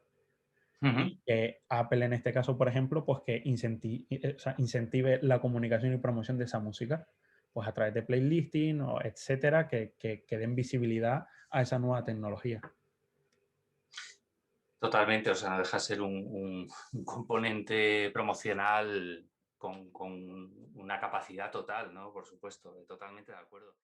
[SPEAKER 4] Y que Apple en este caso, por ejemplo, pues que incentive la comunicación y promoción de esa música, pues a través de playlisting o etcétera, que den visibilidad a esa nueva tecnología.
[SPEAKER 1] Totalmente, o sea, no deja de ser un componente promocional con una capacidad total, ¿no? Por supuesto, totalmente de acuerdo.